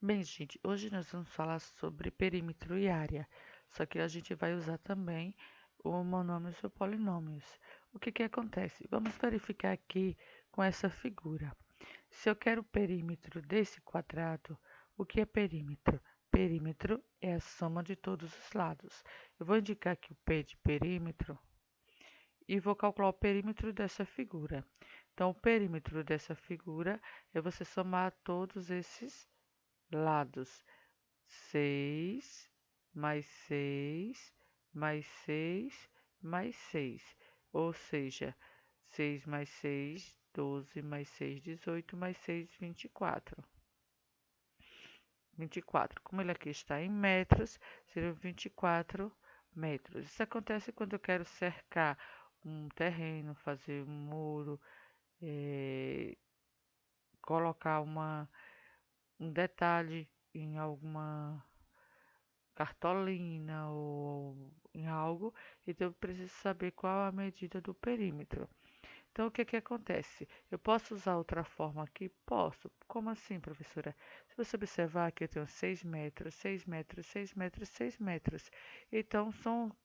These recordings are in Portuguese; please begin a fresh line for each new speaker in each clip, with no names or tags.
Bem, gente, hoje nós vamos falar sobre perímetro e área, só que a gente vai usar também o monômios e o polinômios. O que que acontece? Vamos verificar aqui com essa figura. Se eu quero o perímetro desse quadrado, o que é perímetro? Perímetro é a soma de todos os lados. Eu vou indicar aqui o P de perímetro e vou calcular o perímetro dessa figura. Então, o perímetro dessa figura é você somar todos esses lados. 6 mais 6 mais 6 mais 6, ou seja, 6 mais 6, 12 mais 6, 18 mais 6, 24. 24, como ele aqui está em metros, seriam 24 metros. Isso acontece quando eu quero cercar um terreno, fazer um muro, colocar um detalhe em alguma cartolina ou em algo, então eu preciso saber qual a medida do perímetro. Então, o que que acontece? Eu posso usar outra forma aqui? Posso. Como assim, professora? Se você observar aqui, eu tenho 6 metros, 6 metros, 6 metros, 6 metros. Então, são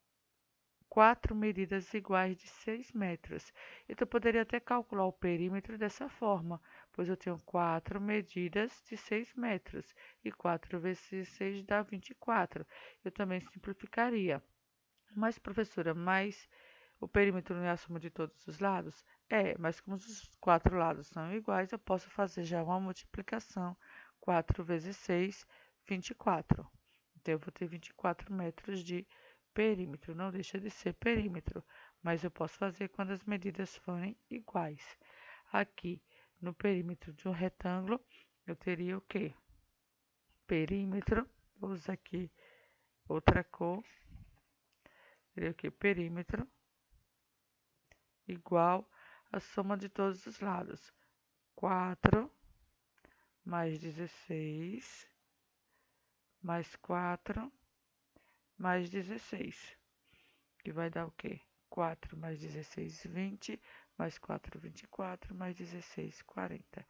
quatro medidas iguais de 6 metros. Então, eu poderia até calcular o perímetro dessa forma, pois eu tenho quatro medidas de 6 metros, e 4 vezes 6 dá 24. Eu também simplificaria. Mas, professora, o perímetro não é a soma de todos os lados? É, mas como os quatro lados são iguais, eu posso fazer já uma multiplicação. 4 vezes 6, 24. Então, eu vou ter 24 metros de perímetro. Não deixa de ser perímetro, mas eu posso fazer quando as medidas forem iguais. Aqui, no perímetro de um retângulo, eu teria o quê? Perímetro, vou usar aqui outra cor, teria o quê? Perímetro igual a soma de todos os lados. 4 mais 16 mais 4 mais 16, que vai dar o quê? 4 mais 16, 20, mais 4, 24, mais 16, 40.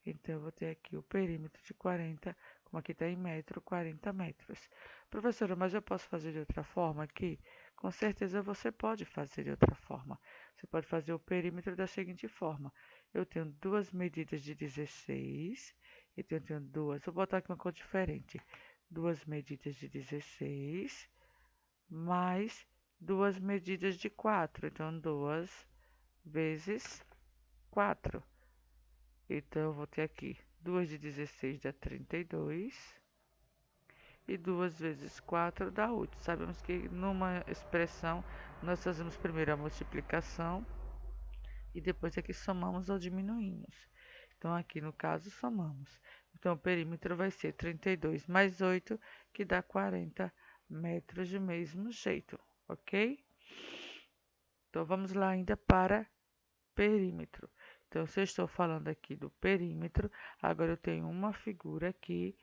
Então, eu vou ter aqui o perímetro de 40, como aqui está em metro, 40 metros. Professora, mas eu posso fazer de outra forma aqui? Com certeza você pode fazer de outra forma. Você pode fazer o perímetro da seguinte forma. Eu tenho duas medidas de 16, então eu tenho duas, vou botar aqui uma cor diferente. Duas medidas de 16, mais duas medidas de 4. Então, 2 vezes 4. Então, eu vou ter aqui 2 de 16 dá 32 e 2 vezes 4 dá 8. Sabemos que numa expressão nós fazemos primeiro a multiplicação e depois é que somamos ou diminuímos. Então, aqui no caso, somamos. Então, o perímetro vai ser 32 mais 8, que dá 40 metros do mesmo jeito, ok? Então, vamos lá ainda para perímetro. Então, se eu estou falando aqui do perímetro, agora eu tenho uma figura aqui,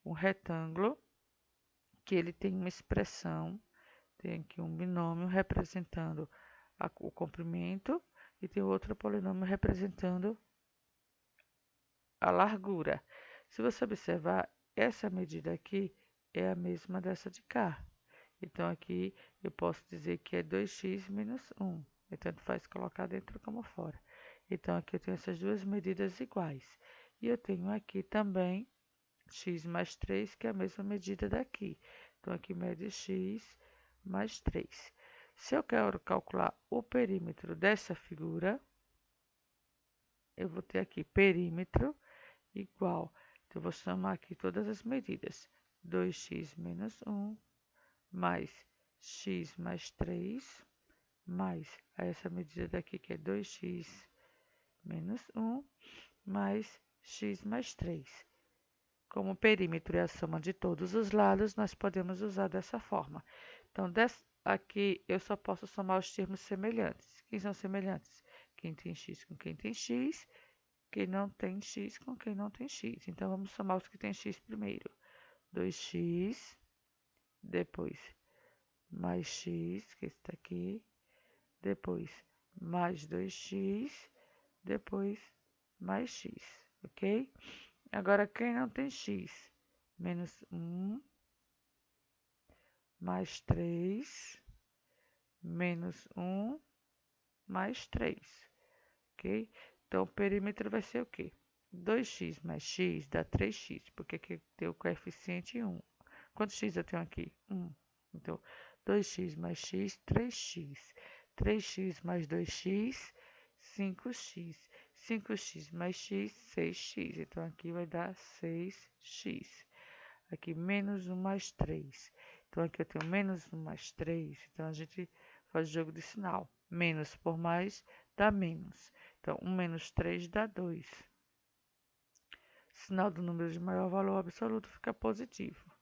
um retângulo, que ele tem uma expressão, tem aqui um binômio representando o comprimento e tem outro polinômio representando a largura. Se você observar, essa medida aqui é a mesma dessa de cá. Então, aqui eu posso dizer que é 2x menos 1. E tanto faz colocar dentro como fora. Então, aqui eu tenho essas duas medidas iguais. E eu tenho aqui também x mais 3, que é a mesma medida daqui. Então, aqui mede x mais 3. Se eu quero calcular o perímetro dessa figura, eu vou ter aqui perímetro igual. Então, eu vou somar aqui todas as medidas. 2x menos 1 mais x mais 3 mais essa medida daqui que é 2x menos 1 mais x mais 3. Como o perímetro é a soma de todos os lados, nós podemos usar dessa forma. Então, aqui eu só posso somar os termos semelhantes. Quem são semelhantes? Quem tem x com quem tem x, quem não tem x com quem não tem x. Então, vamos somar os que têm x primeiro. 2x, depois mais x, que está aqui, depois mais 2x, depois mais x, ok? Agora, quem não tem x? menos 1, mais 3, menos 1, mais 3, ok? Então, o perímetro vai ser o quê? 2x mais x dá 3x, porque aqui tem o coeficiente 1. Quantos x eu tenho aqui? 1. Então, 2x mais x, 3x. 3x mais 2x, 5x. 5x mais x, 6x. Então, aqui vai dar 6x. Aqui, menos 1 mais 3. Então, aqui eu tenho menos 1 mais 3. Então, a gente faz o jogo de sinal. Menos por mais dá menos. Então, 1 menos 3 dá 2. Sinal do número de maior valor absoluto fica positivo.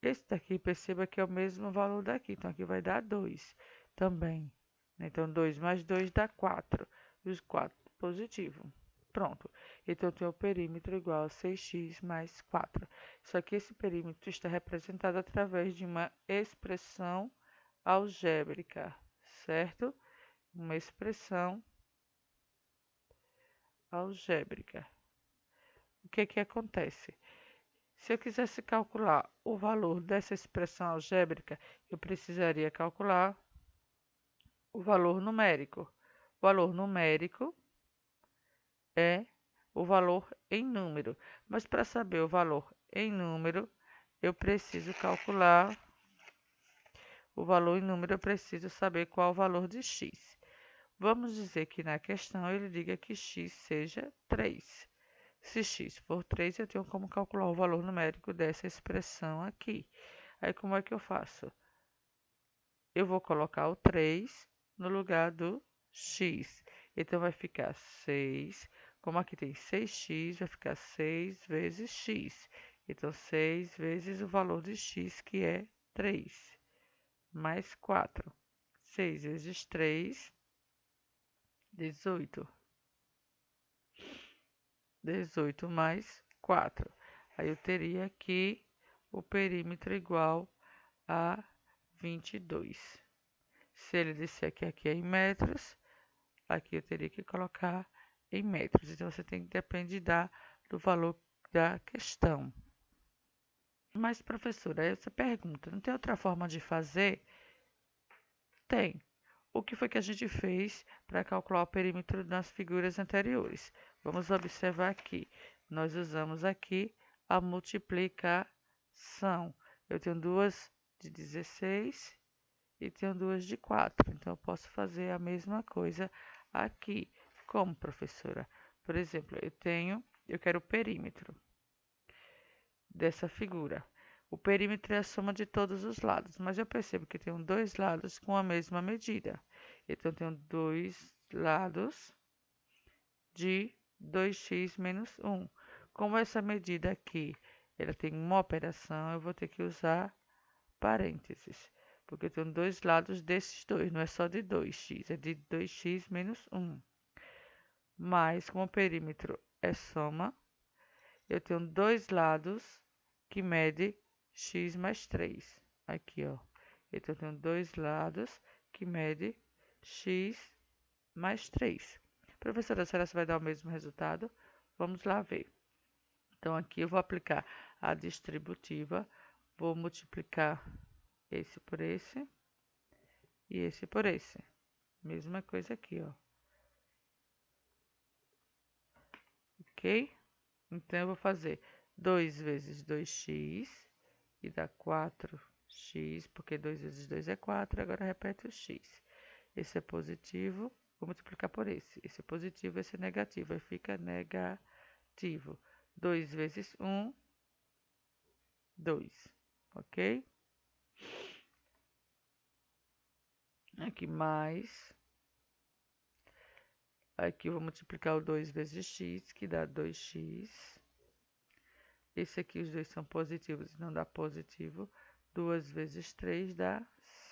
Esse daqui, perceba que é o mesmo valor daqui. Então, aqui vai dar 2 também. Então, 2 mais 2 dá 4. E os 4 positivo. Pronto. Então, eu tenho o perímetro igual a 6x mais 4. Só que esse perímetro está representado através de uma expressão algébrica, certo? Uma expressão algébrica. O que acontece? Se eu quisesse calcular o valor dessa expressão algébrica, eu precisaria calcular o valor numérico. O valor numérico é o valor em número. Mas para saber o valor em número, eu preciso calcular o valor em número, eu preciso saber qual o valor de x. Vamos dizer que na questão ele diga que x seja 3. Se x for 3, eu tenho como calcular o valor numérico dessa expressão aqui. Aí, como é que eu faço? Eu vou colocar o 3 no lugar do x. Então, vai ficar 6. Como aqui tem 6x, vai ficar 6 vezes x. Então, 6 vezes o valor de x, que é 3, mais 4. 6 vezes 3, 18. 18 mais 4. Aí eu teria aqui o perímetro igual a 22. Se ele disser que aqui é em metros, aqui eu teria que colocar em metros. Então, você tem que depender do valor da questão. Mas, professora, aí você pergunta, não tem outra forma de fazer? Tem. O que foi que a gente fez para calcular o perímetro nas figuras anteriores? Vamos observar aqui. Nós usamos aqui a multiplicação. Eu tenho duas de 16 e tenho duas de 4. Então, eu posso fazer a mesma coisa aqui. Como, professora? Por exemplo, eu quero o perímetro dessa figura. O perímetro é a soma de todos os lados, mas eu percebo que tenho dois lados com a mesma medida. Então, eu tenho dois lados de 2x menos 1. Como essa medida aqui ela tem uma operação, eu vou ter que usar parênteses, porque eu tenho dois lados desses dois, não é só de 2x, é de 2x menos 1. Mas, como o perímetro é soma, eu tenho dois lados que medem x mais 3. Aqui, ó. Então, eu tenho dois lados que medem x mais 3. Professora, será que vai dar o mesmo resultado? Vamos lá ver. Então, aqui eu vou aplicar a distributiva, vou multiplicar esse por esse e esse por esse. Mesma coisa aqui, ó. Ok? Então, eu vou fazer 2 vezes 2x e dá 4x, porque 2 vezes 2 é 4, agora repete o x. Esse é positivo, vou multiplicar por esse. Esse é positivo, esse é negativo, aí fica negativo. 2 vezes 1, 2, ok? Aqui mais, aqui eu vou multiplicar o 2 vezes x, que dá 2x. Esse aqui, os dois são positivos, não dá positivo. 2 vezes 3 dá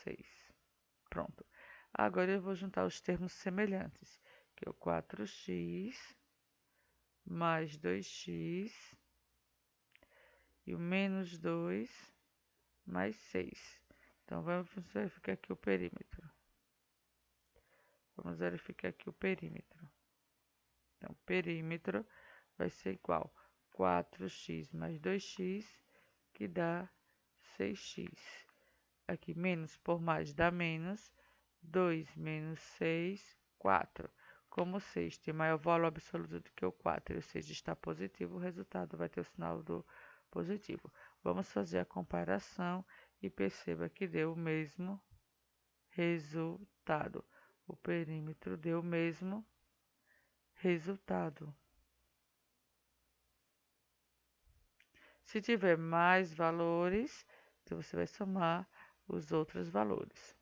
6. Pronto. Agora eu vou juntar os termos semelhantes, que é o 4x mais 2x e o menos 2 mais 6. Então, vamos verificar aqui o perímetro. Vamos verificar aqui o perímetro. Então, o perímetro vai ser igual a 4x mais 2x, que dá 6x. Aqui, menos por mais dá menos. 2 menos 6, 4. Como o 6 tem maior valor absoluto do que o 4 e o 6 está positivo, o resultado vai ter o sinal do positivo. Vamos fazer a comparação e perceba que deu o mesmo resultado. O perímetro deu o mesmo resultado. Se tiver mais valores, então você vai somar os outros valores.